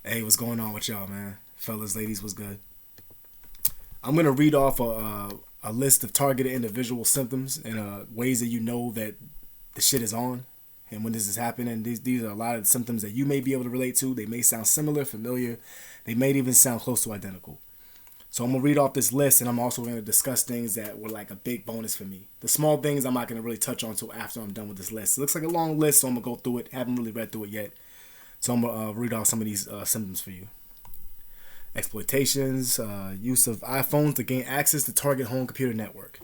Hey, what's going on with y'all, man? Fellas, ladies, what's good? I'm gonna read off a list of targeted individual symptoms and ways that you know that the shit is on, and when this is happening. These are a lot of symptoms that you may be able to relate to. They may sound similar, familiar. They may even sound close to identical. So I'm gonna read off this list, and I'm also gonna discuss things that were like a big bonus for me. The small things I'm not gonna really touch on until after I'm done with this list. It looks like a long list, so I'm gonna go through it. Haven't really read through it yet, so I'm gonna read off some of these symptoms for you. Exploitations, use of iPhones to gain access to target home computer network.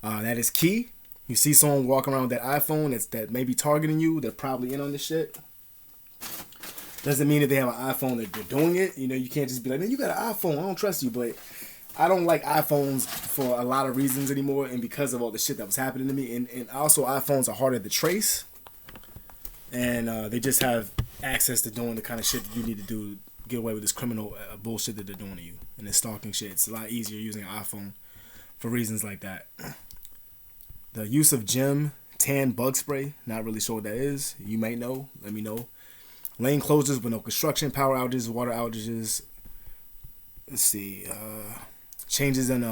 That is key. You see someone walking around with that iPhone that may be targeting you. They're probably in on this shit. Doesn't mean that they have an iPhone that they're doing it. You know, you can't just be like, man, you got an iPhone. I don't trust you. But I don't like iPhones for a lot of reasons anymore, and because of all the shit that was happening to me. And also, iPhones are harder to trace, and they just have access to doing the kind of shit that you need to do to get away with this criminal bullshit that they're doing to you. And this stalking shit. It's a lot easier using an iPhone for reasons like that. The use of gym tan bug spray. Not really sure what that is. You may know. Let me know. Lane closures with no construction, power outages, water outages. Let's see. Changes in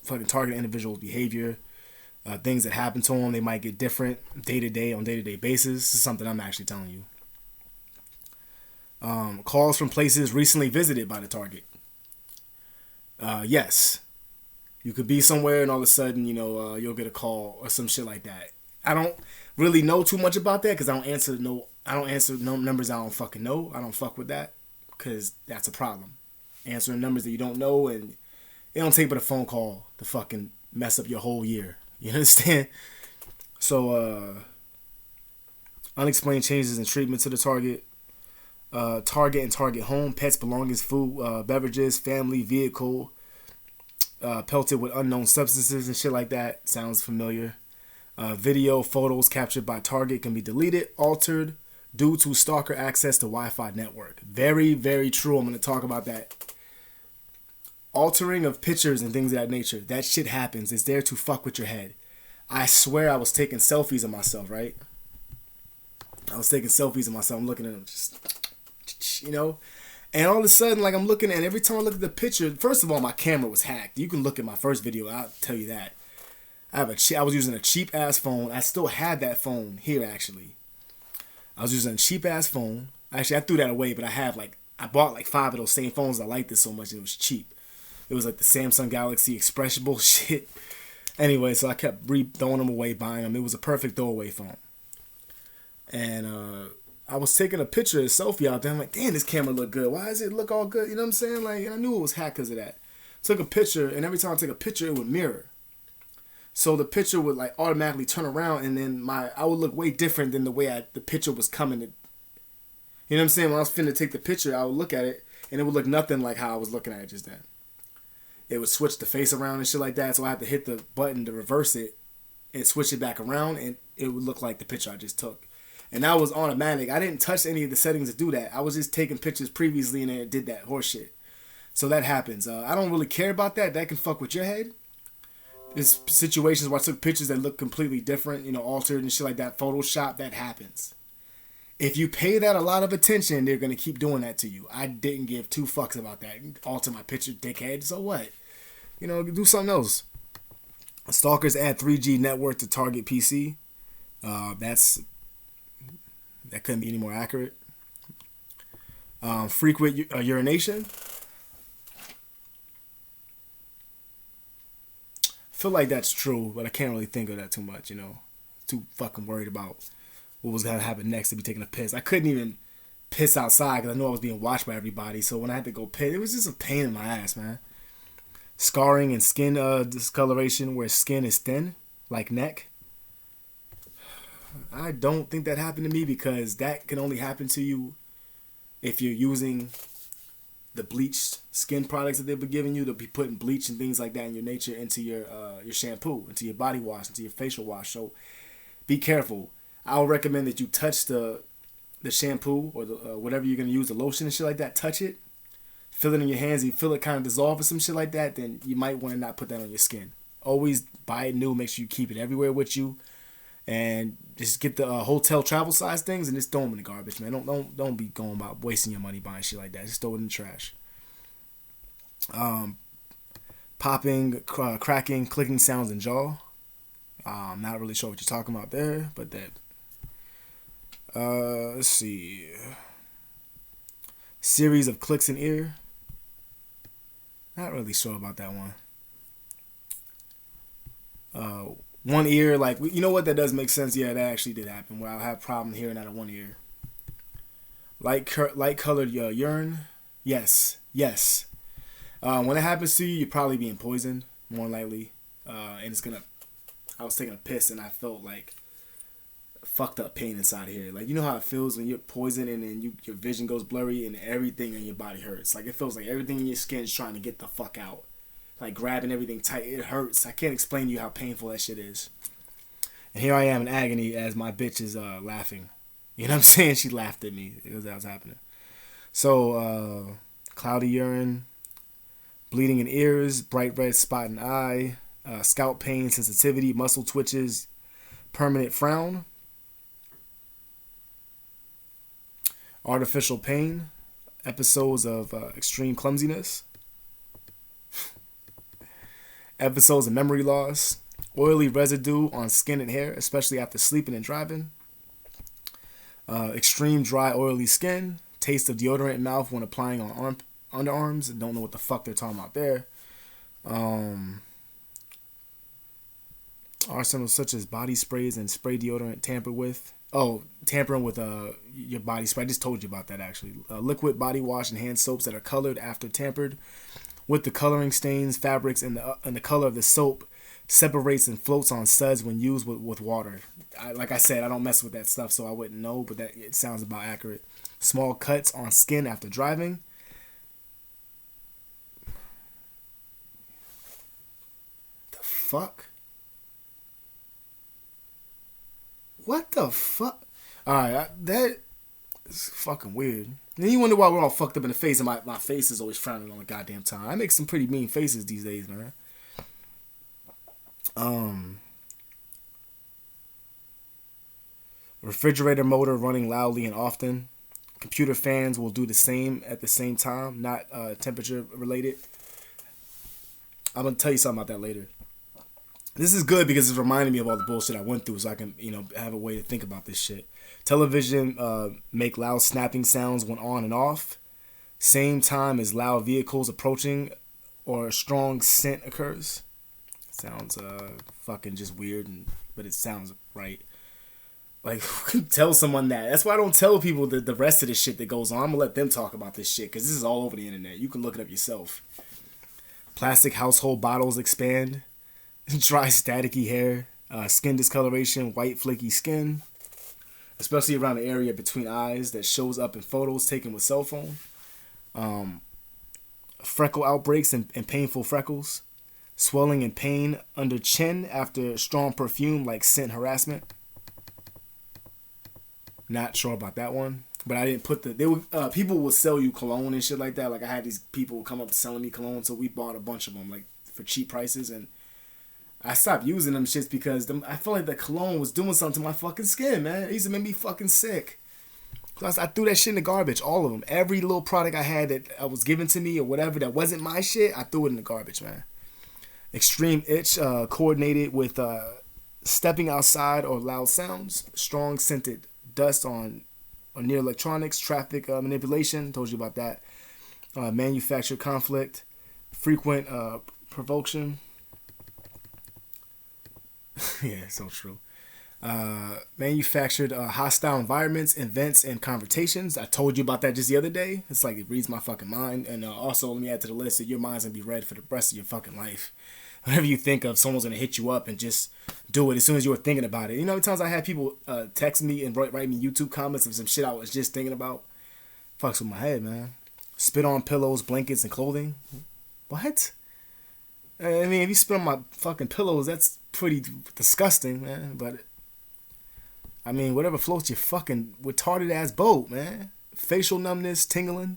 fucking target individual behavior. Things that happen to them, they might get different day to day on day-to-day basis. This is something I'm actually telling you. Calls from places recently visited by the target. Yes. You could be somewhere and all of a sudden, you'll get a call or some shit like that. I don't really know too much about that because I don't answer no numbers I don't fucking know. I don't fuck with that because that's a problem. Answering numbers that you don't know, and it don't take but a phone call to fucking mess up your whole year. You understand? So, unexplained changes in treatment to the target. Target and target home, pets, belongings, food, beverages, family, vehicle, pelted with unknown substances and shit like that. Sounds familiar. Video, photos captured by target can be deleted, altered due to stalker access to Wi-Fi network. Very, very true. I'm going to talk about that. Altering of pictures and things of that nature. That shit happens. It's there to fuck with your head. I swear I was taking selfies of myself, right? I was taking selfies of myself. I'm looking at them just, and all of a sudden, like, I'm looking at every time I look at the picture, first of all, my camera was hacked. You can look at my first video. I'll tell you that. I was using a cheap ass phone. I still had that phone here, actually. I was using a cheap ass phone. Actually, I threw that away, but I bought like 5 of those same phones. I liked it so much, and it was cheap. It was like the Samsung Galaxy Express bullshit. Anyway, so I kept throwing them away, buying them. It was a perfect throwaway phone. And I was taking a picture, a selfie out there. I'm like, damn, this camera look good. Why does it look all good? You know what I'm saying? Like, I knew it was hacked because of that. Took a picture, and every time I take a picture, it would mirror. So the picture would like automatically turn around, and then I would look way different than the way the picture was coming. You know what I'm saying? When I was finna take the picture, I would look at it, and it would look nothing like how I was looking at it just then. It would switch the face around and shit like that, so I had to hit the button to reverse it and switch it back around, and it would look like the picture I just took. And that was automatic. I didn't touch any of the settings to do that. I was just taking pictures previously, and then it did that horse shit. So that happens. I don't really care about that. That can fuck with your head. There's situations where I took pictures that look completely different, altered and shit like that. Photoshop, that happens. If you pay that a lot of attention, they're going to keep doing that to you. I didn't give 2 fucks about that. Alter my picture, dickhead. So what? Do something else. Stalkers add 3G network to target PC. That couldn't be any more accurate. Frequent urination. Feel like that's true, but I can't really think of that too much, Too fucking worried about what was going to happen next to be taking a piss. I couldn't even piss outside because I knew I was being watched by everybody. So when I had to go piss, it was just a pain in my ass, man. Scarring and skin discoloration where skin is thin, like neck. I don't think that happened to me because that can only happen to you if you're using the bleached skin products that they've been giving you. They'll be putting bleach and things like that in your nature into your shampoo, into your body wash, into your facial wash. So be careful. I would recommend that you touch the shampoo or whatever you're going to use, the lotion and shit like that. Touch it. Feel it in your hands. You feel it kind of dissolve or some shit like that, then you might want to not put that on your skin. Always buy it new. Make sure you keep it everywhere with you. and just get the hotel travel size things and just throw them in the garbage, man. Don't be going about wasting your money buying shit like that. Just throw it in the trash. Popping, cracking, clicking sounds in jaw. I'm not really sure what you're talking about there, but that. Let's see. Series of clicks in ear. Not really sure about that one. One ear, like, you know what? That does make sense. Yeah, that actually did happen. Where I'll have problem hearing out of one ear. Light colored urine. Yes. When it happens to you, you're probably being poisoned, more likely. And it's gonna. I was taking a piss and I felt like fucked up pain inside here. Like, you know how it feels when you're poisoned and then your vision goes blurry and everything in your body hurts. Like, it feels like everything in your skin is trying to get the fuck out. Like, grabbing everything tight. It hurts. I can't explain to you how painful that shit is. And here I am in agony as my bitch is laughing. You know what I'm saying? She laughed at me. That was happening. So, cloudy urine, bleeding in ears, bright red spot in eye, scalp pain, sensitivity, muscle twitches, permanent frown, artificial pain, episodes of extreme clumsiness, episodes of memory loss, oily residue on skin and hair, especially after sleeping and driving, extreme dry oily skin, taste of deodorant in mouth when applying on underarms. I don't know what the fuck they're talking about there. Arsenals such as body sprays and spray deodorant tampered with. Tampering with your body spray. I just told you about that, actually. Liquid body wash and hand soaps that are colored after tampered with the coloring stains, fabrics, and the color of the soap separates and floats on suds when used with water. Like I said, I don't mess with that stuff, so I wouldn't know, but that it sounds about accurate. Small cuts on skin after driving. The fuck? What the fuck? Alright, that is fucking weird. And you wonder why we're all fucked up in the face and my face is always frowning all the goddamn time. I make some pretty mean faces these days, man. Refrigerator motor running loudly and often. Computer fans will do the same at the same time, not temperature related. I'm going to tell you something about that later. This is good because it's reminding me of all the bullshit I went through so I can, have a way to think about this shit. Television make loud snapping sounds when on and off. Same time as loud vehicles approaching or a strong scent occurs. Sounds fucking just weird, but it sounds right. Like, who can tell someone that? That's why I don't tell people the rest of the shit that goes on. I'm going to let them talk about this shit because this is all over the internet. You can look it up yourself. Plastic household bottles expand. Dry staticky hair, skin discoloration, white flaky skin, especially around the area between eyes that shows up in photos taken with cell phone. Freckle outbreaks and painful freckles, swelling and pain under chin after strong perfume like scent harassment. Not sure about that one, but I didn't put people will sell you cologne and shit like that. Like, I had these people come up selling me cologne, so we bought a bunch of them like for cheap prices, and I stopped using them shits because I felt like the cologne was doing something to my fucking skin, man. It used to make me fucking sick. Plus, I threw that shit in the garbage, all of them. Every little product I had that was given to me or whatever that wasn't my shit, I threw it in the garbage, man. Extreme itch coordinated with stepping outside or loud sounds. Strong scented dust on or near electronics. Traffic manipulation, told you about that. Manufactured conflict. Frequent provocation. Yeah, so true. Manufactured hostile environments, events, and confrontations. I told you about that just the other day. It's like it reads my fucking mind. And also, let me add to the list that your mind's gonna be read for the rest of your fucking life. Whenever you think of someone's gonna hit you up and just do it as soon as you were thinking about it. You know how many times I had people text me and write me YouTube comments of some shit I was just thinking about? Fucks with my head, man. Spit on pillows, blankets, and clothing. What? I mean, if you spit on my fucking pillows, that's pretty disgusting, man. But I mean, whatever floats your fucking retarded ass boat, man. Facial numbness, tingling.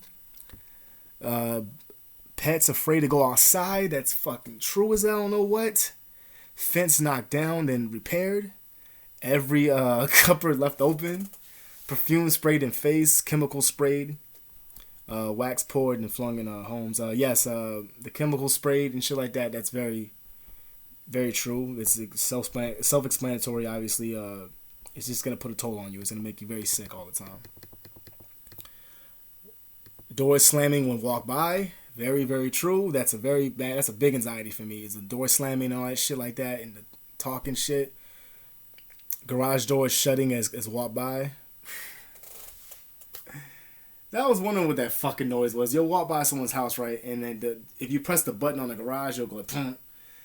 Pets afraid to go outside. That's fucking true as I don't know what. Fence knocked down, then repaired. Every cupboard left open. Perfume sprayed in face. Chemical sprayed. Wax poured and flung in homes. Yes, the chemical sprayed and shit like that. That's very, very true. It's self-explanatory. Obviously, it's just gonna put a toll on you. It's gonna make you very sick all the time. Doors slamming when walk by. Very, very true. That's a very bad. That's a big anxiety for me. Is the door slamming and all that shit like that, and the talking shit. Garage doors shutting as walk by. That was wondering what that fucking noise was. You'll walk by someone's house, right? And then if you press the button on the garage, you'll go pump.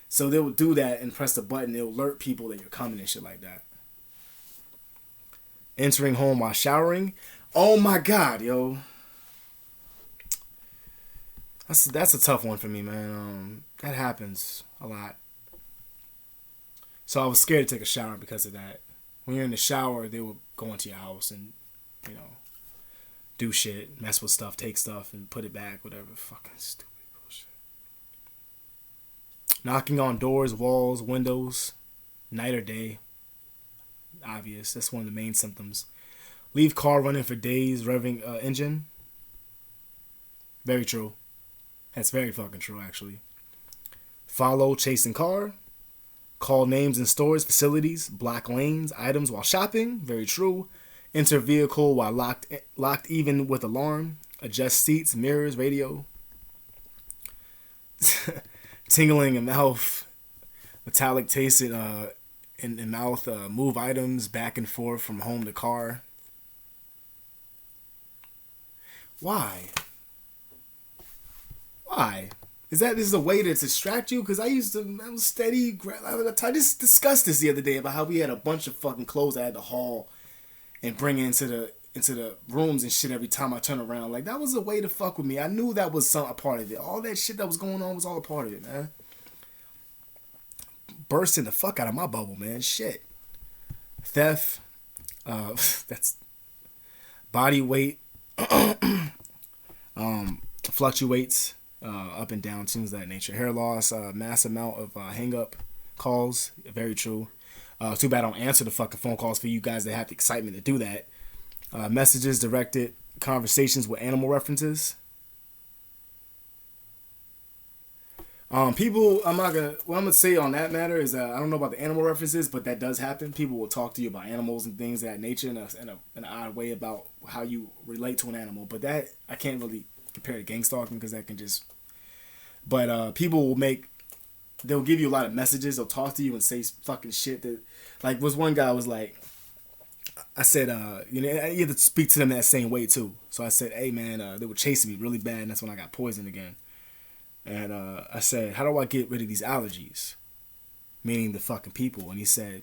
So they will do that and press the button. It'll alert people that you're coming and shit like that. Entering home while showering. Oh my god, yo. That's a tough one for me, man. That happens a lot. So I was scared to take a shower because of that. When you're in the shower, they will go into your house and, you know, do shit, mess with stuff, take stuff, and put it back, whatever. Fucking stupid bullshit. Knocking on doors, walls, windows, night or day. Obvious. That's one of the main symptoms. Leave car running for days, revving engine. Very true. That's very fucking true, actually. Follow chasing car. Call names in stores, facilities, block lanes, items while shopping. Very true. Enter vehicle while locked even with alarm. Adjust seats, mirrors, radio. Tingling in mouth. Metallic taste in mouth. Move items back and forth from home to car. Why? Why? This is a way to distract you? Because I was steady. I just discussed this the other day about how we had a bunch of fucking clothes I had to haul and bring into the rooms and shit every time I turn around. Like, that was a way to fuck with me. I knew that was a part of it. All that shit that was going on was all a part of it, man. Bursting the fuck out of my bubble, man. Shit. Theft. That's body weight. Fluctuates. Up and down, things of that nature. Hair loss, mass amount of hang-up calls. Very true. Too bad I don't answer the fucking phone calls for you guys that have the excitement to do that. Messages directed, conversations with animal references. People, what I'm gonna say on that matter is I don't know about the animal references, but that does happen. People will talk to you about animals and things of that nature in an odd way about how you relate to an animal. But that I can't really compare to gang stalking because that can just. But people they'll give you a lot of messages. They'll talk to you and say fucking shit that, like, was one guy was like, I said, you have to speak to them that same way too. So I said, hey man, they were chasing me really bad, and that's when I got poisoned again. And I said, how do I get rid of these allergies? Meaning the fucking people. And he said,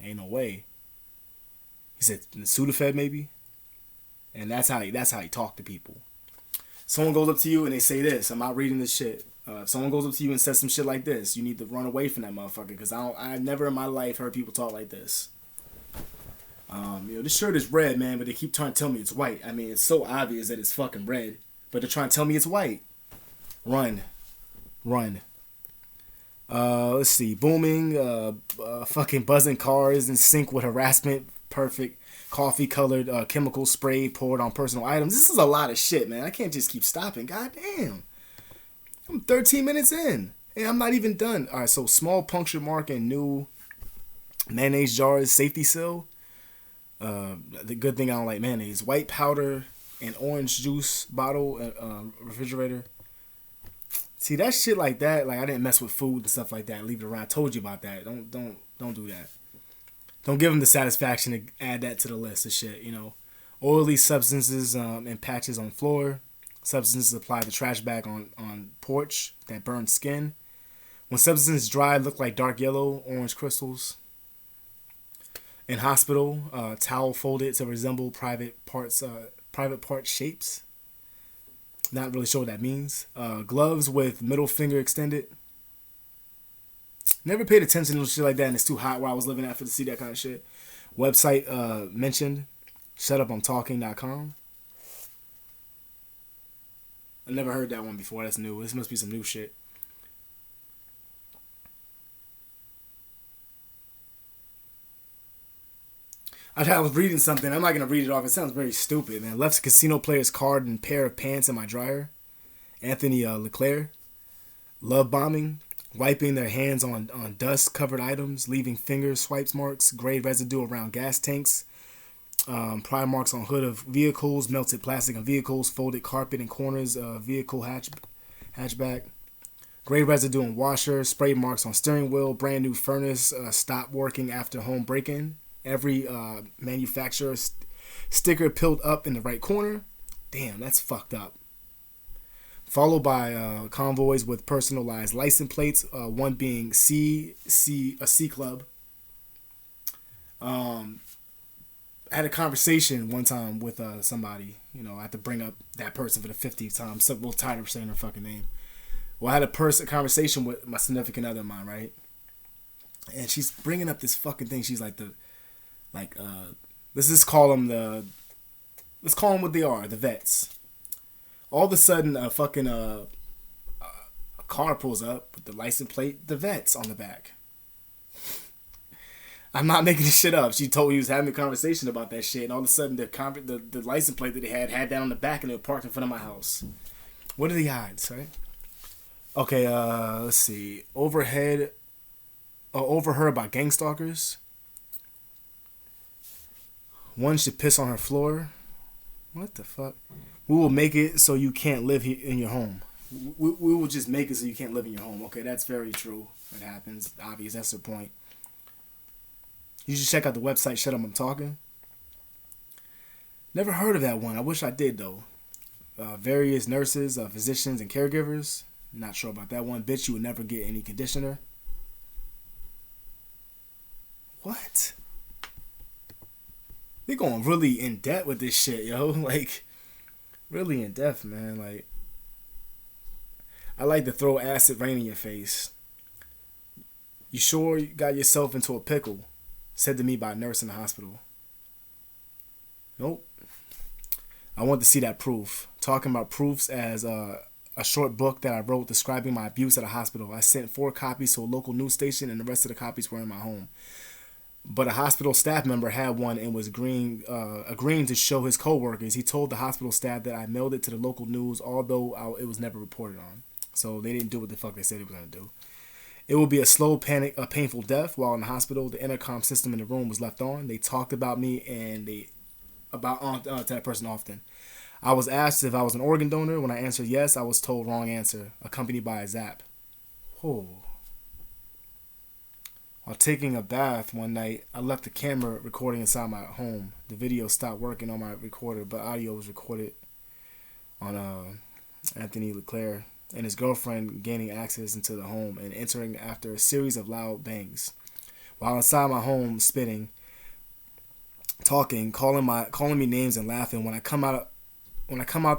ain't no way. He said, the Sudafed maybe. And that's how he talked to people. Someone goes up to you and they say this. I'm not reading this shit. If someone goes up to you and says some shit like this, you need to run away from that motherfucker, because I never in my life heard people talk like this. This shirt is red, man, but they keep trying to tell me it's white. I mean, it's so obvious that it's fucking red, but they're trying to tell me it's white. Run. Let's see. Booming. Fucking buzzing cars in sync with harassment. Perfect. Coffee colored chemical spray poured on personal items. This is a lot of shit, man. I can't just keep stopping. God damn. I'm 13 minutes in. And I'm not even done. Alright, so small puncture mark in new mayonnaise jars, safety seal. The good thing I don't like mayonnaise. White powder and orange juice bottle, refrigerator. See, that shit like that, like I didn't mess with food and stuff like that. Leave it around. I told you about that. Don't do that. Don't give them the satisfaction to add that to the list of shit, Oily substances and patches on floor. Substances applied to trash bag on porch that burn skin. When substances dry, look like dark yellow, orange crystals. In hospital, towel folded to resemble private part shapes. Not really sure what that means. Gloves with middle finger extended. Never paid attention to shit like that, and it's too hot where I was living at to see that kind of shit. Website mentioned. ShutUpI'mTalking.com. I never heard that one before. That's new. This must be some new shit. I was reading something. I'm not gonna read it off. It sounds very stupid, man. Left a casino player's card and pair of pants in my dryer. Anthony Leclerc. Love bombing. Wiping their hands on dust-covered items, leaving finger swipes marks, gray residue around gas tanks, pry marks on hood of vehicles, melted plastic on vehicles, folded carpet in corners of vehicle hatchback, gray residue on washer, spray marks on steering wheel, brand new furnace stopped working after home break-in, every manufacturer sticker peeled up in the right corner. Damn, that's fucked up. Followed by convoys with personalized license plates, one being a C Club. I had a conversation one time with somebody. You know, I had to bring up that person for the 50th time. I'm so a little tired of saying her fucking name. Well, I had a conversation with my significant other of mine, right? And she's bringing up this fucking thing. She's like let's call them what they are, the vets. All of a sudden, a car pulls up with the license plate, the vets on the back. I'm not making this shit up. She told me he was having a conversation about that shit, and all of a sudden, the license plate that they had that on the back, and they were parked in front of my house. What are the odds, right? Okay, let's see. Overheard about gang stalkers. One should piss on her floor. What the fuck? We will make it so you can't live in your home. We will just make it so you can't live in your home. Okay, that's very true. It happens. Obvious. That's the point. You should check out the website, Shut Up, I'm Talking. Never heard of that one. I wish I did, though. Various nurses, physicians, and caregivers. Not sure about that one. Bitch, you would never get any conditioner. What? They're going really in depth with this shit, yo. Like, really in depth, man. Like, I like to throw acid rain in your face. You sure you got yourself into a pickle? Said to me by a nurse in the hospital. Nope. I want to see that proof. Talking about proofs as a short book that I wrote describing my abuse at a hospital. I sent 4 copies to a local news station, and the rest of the copies were in my home. But a hospital staff member had one and was agreeing to show his coworkers. He told the hospital staff that I mailed it to the local news, although it was never reported on. So they didn't do what the fuck they said they were going to do. It will be a slow, painful death. While in the hospital, the intercom system in the room was left on. They talked about me and to that person often. I was asked if I was an organ donor. When I answered yes, I was told wrong answer, accompanied by a zap. Oh. While taking a bath one night, I left the camera recording inside my home. The video stopped working on my recorder, but audio was recorded on Anthony Leclerc and his girlfriend gaining access into the home and entering after a series of loud bangs. While inside my home, spitting, talking, calling me names and laughing. When I come out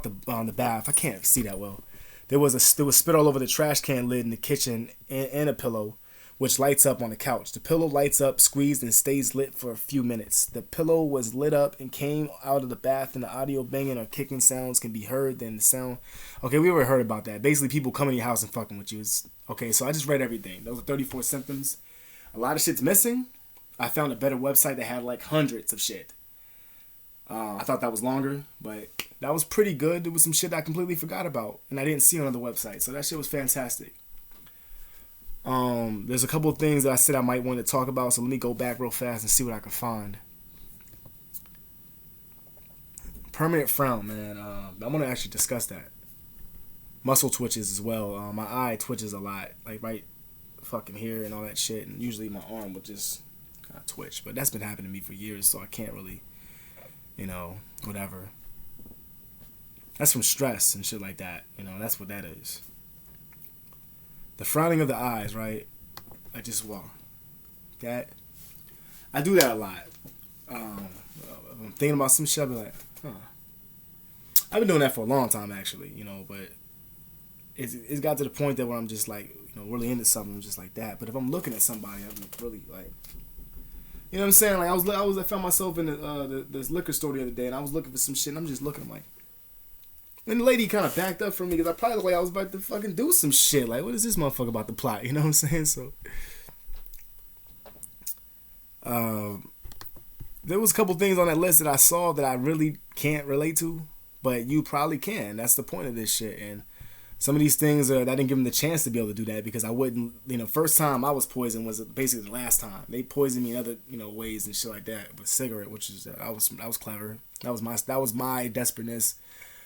the bath, I can't see that well. There was spit all over the trash can lid in the kitchen and a pillow, which lights up on the couch. The pillow lights up, squeezed, and stays lit for a few minutes. The pillow was lit up and came out of the bath, and the audio banging or kicking sounds can be heard. Then the sound... Okay, we already heard about that. Basically, people coming to your house and fucking with you. Okay, so I just read everything. Those are 34 symptoms. A lot of shit's missing. I found a better website that had like hundreds of shit. I thought that was longer, but that was pretty good. There was some shit I completely forgot about, and I didn't see on other websites. So that shit was fantastic. There's a couple of things that I said I might want to talk about, so let me go back real fast and see what I can find. Permanent frown, man. I want to actually discuss that. Muscle twitches as well. My eye twitches a lot, like right fucking here and all that shit, and usually my arm would just twitch, but that's been happening to me for years, so I can't really, whatever. That's from stress and shit like that. That's what that is. The frowning of the eyes, right? I just walk. That. I do that a lot. If I'm thinking about some shit, I'll be like, huh. I've been doing that for a long time, actually, but it's got to the point that where I'm just like, really into something, I'm just like that. But if I'm looking at somebody, I'm really like, you know what I'm saying? Like I found myself in this liquor store the other day, and I was looking for some shit, and I'm just looking, I'm like, and the lady kind of backed up from me because I probably looked like I was about to fucking do some shit. Like, what is this motherfucker about to plot? You know what I'm saying? So, There was a couple things on that list that I saw that I really can't relate to, but you probably can. That's the point of this shit. And some of these things, I didn't give them the chance to be able to do that because I wouldn't, first time I was poisoned was basically the last time. They poisoned me in other, ways and shit like that with cigarette, which is, I was clever. That was my desperateness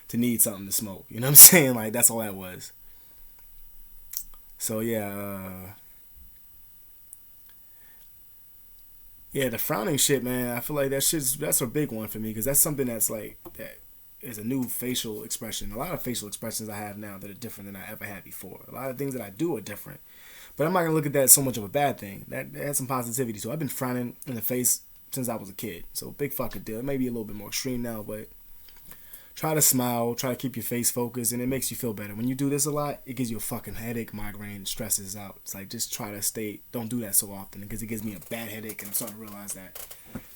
to need something to smoke. You know what I'm saying? Like, that's all that was. So, yeah, yeah, the frowning shit, man, I feel like that's a big one for me because that's something that's like, that is a new facial expression. A lot of facial expressions I have now that are different than I ever had before. A lot of things that I do are different. But I'm not going to look at that as so much of a bad thing. That has some positivity too. I've been frowning in the face since I was a kid. So big fucking deal. It may be a little bit more extreme now, but try to smile, try to keep your face focused, and it makes you feel better. When you do this a lot, it gives you a fucking headache, migraine, stresses out. It's like, just try to don't do that so often because it gives me a bad headache, and I'm starting to realize that.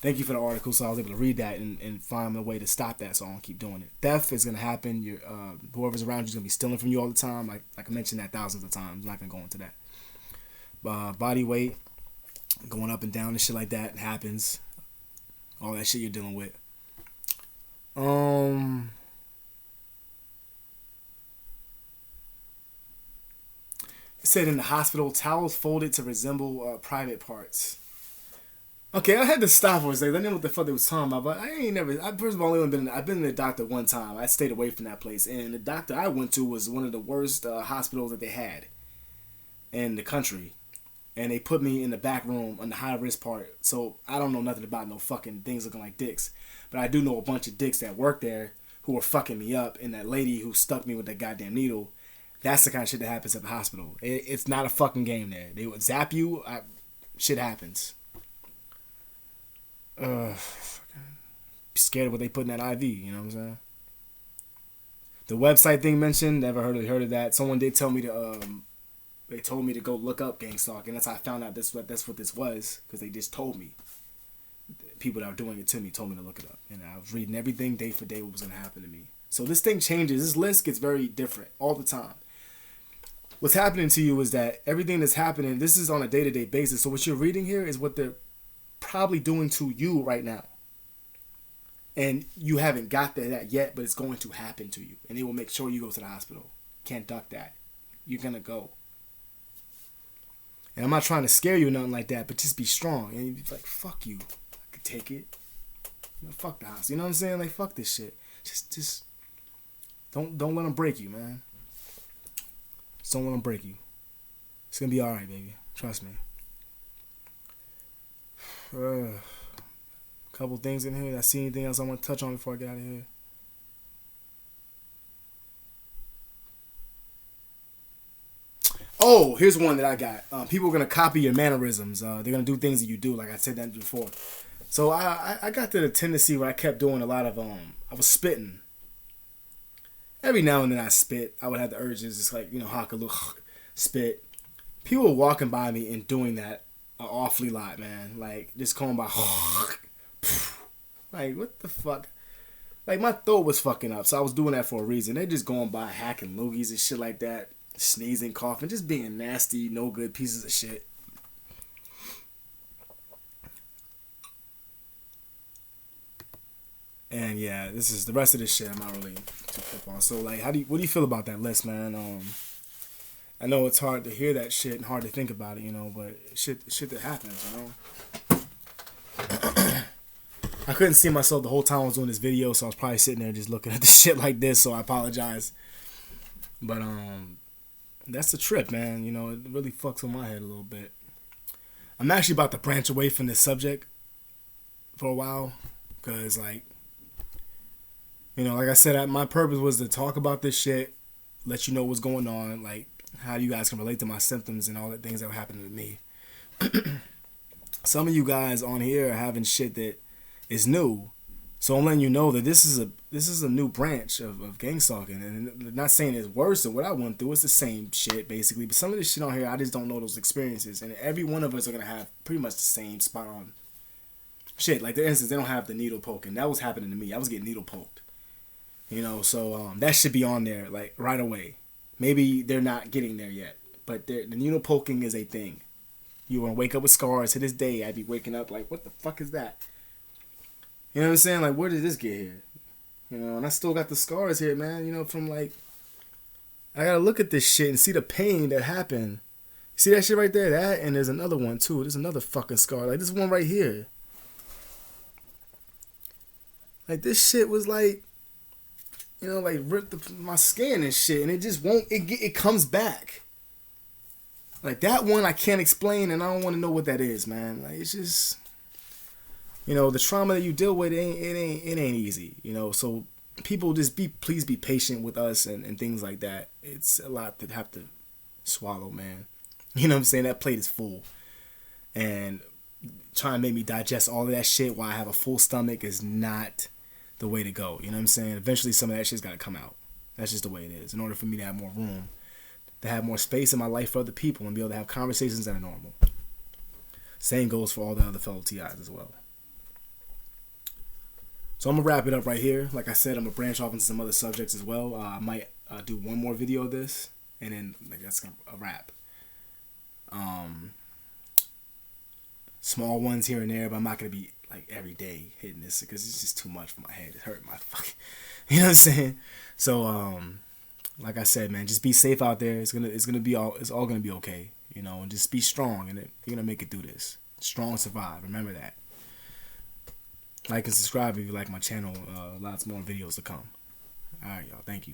Thank you for the article, so I was able to read that and find a way to stop that, so I don't keep doing it. Theft is going to happen. Whoever's around you is going to be stealing from you all the time. Like I mentioned that thousands of times. I'm not going to go into that. Body weight, going up and down and shit like that happens. All that shit you're dealing with. It said in the hospital, towels folded to resemble private parts. Okay, I had to stop for a second. I didn't know what the fuck they was talking about, but first of all, I've been to the doctor one time. I stayed away from that place, and the doctor I went to was one of the worst hospitals that they had in the country. And they put me in the back room on the high risk part. So I don't know nothing about no fucking things looking like dicks. But I do know a bunch of dicks that work there who were fucking me up. And that lady who stuck me with that goddamn needle, that's the kind of shit that happens at the hospital. It's not a fucking game there. They would zap you. Shit happens. Be scared of what they put in that IV. You know what I'm saying? The website thing mentioned, never heard of that. Someone did tell me to they told me to go look up gang stalking. That's how I found out that's what this was, because they just told me. People that were doing it to me told me to look it up. And I was reading everything day for day what was going to happen to me. So this thing changes. This list gets very different all the time. What's happening to you is that everything that's happening, this is on a day-to-day basis. So what you're reading here is what they're probably doing to you right now. And you haven't got that yet, but it's going to happen to you. And they will make sure you go to the hospital. Can't duck that. You're going to go. And I'm not trying to scare you or nothing like that, but just be strong. And you'd be like, fuck you. I could take it. Fuck the house. You know what I'm saying? Like, fuck this shit. Just don't let them break you, man. Just don't let them break you. It's going to be all right, baby. Trust me. Couple things in here. I see anything else I want to touch on before I get out of here? Oh, here's one that I got. People are going to copy your mannerisms. They're going to do things that you do, like I said that before. So I got to the tendency where I kept doing a lot of, I was spitting. Every now and then I spit. I would have the urges, just like, hawk a little spit. People were walking by me and doing that an awfully lot, man. Like, just going by, like, what the fuck? Like, my throat was fucking up, so I was doing that for a reason. They're just going by hacking loogies and shit like that. Sneezing, coughing, just being nasty, no good pieces of shit. And yeah, this is the rest of this shit. I'm not really too flip on. So like, what do you feel about that list, man? I know it's hard to hear that shit and hard to think about it, but shit that happens, I couldn't see myself the whole time I was doing this video, so I was probably sitting there just looking at the shit like this. So I apologize, but that's the trip, man. It really fucks with my head a little bit. I'm actually about to branch away from this subject for a while. Because, like I said, my purpose was to talk about this shit, let you know what's going on, like, how you guys can relate to my symptoms and all the things that were happening to me. Some of you guys on here are having shit that is new. So I'm letting you know that this is a new branch of gang stalking, and not saying it's worse than what I went through. It's the same shit basically, but some of this shit on here, I just don't know those experiences, and every one of us are gonna have pretty much the same spot on shit. Like, for instance, they don't have the needle poking. That was happening to me. I was getting needle poked, so that should be on there like right away. Maybe they're not getting there yet, but the needle poking is a thing. You want to wake up with scars. To this day, I'd be waking up like, what the fuck is that? You know what I'm saying? Like, where did this get here? You know, and I still got the scars here, man. You know, from like, I gotta look at this shit and see the pain that happened. See that shit right there? That, and there's another one too. There's another fucking scar. Like this one right here. Like this shit was like, you know, like ripped my skin and shit, and it just won't. It comes back. Like that one, I can't explain, and I don't want to know what that is, man. Like it's just, you know, the trauma that you deal with, it ain't easy, you know. So people just please be patient with us and things like that. It's a lot to have to swallow, man. You know what I'm saying? That plate is full, and trying to make me digest all of that shit while I have a full stomach is not the way to go. You know what I'm saying? Eventually, some of that shit's gotta come out. That's just the way it is. In order for me to have more room, to have more space in my life for other people, and be able to have conversations that are normal. Same goes for all the other fellow TIs as well. So I'm gonna wrap it up right here. Like I said, I'm gonna branch off into some other subjects as well. I might do one more video of this, and then like, that's a wrap. Small ones here and there, but I'm not gonna be like every day hitting this because it's just too much for my head. It hurt my fucking, you know what I'm saying? So like I said, man, just be safe out there. It's all gonna be okay, you know, and just be strong, and you're gonna make it through this. Strong survive. Remember that. Like and subscribe if you like my channel. Lots more videos to come. All right, y'all. Thank you.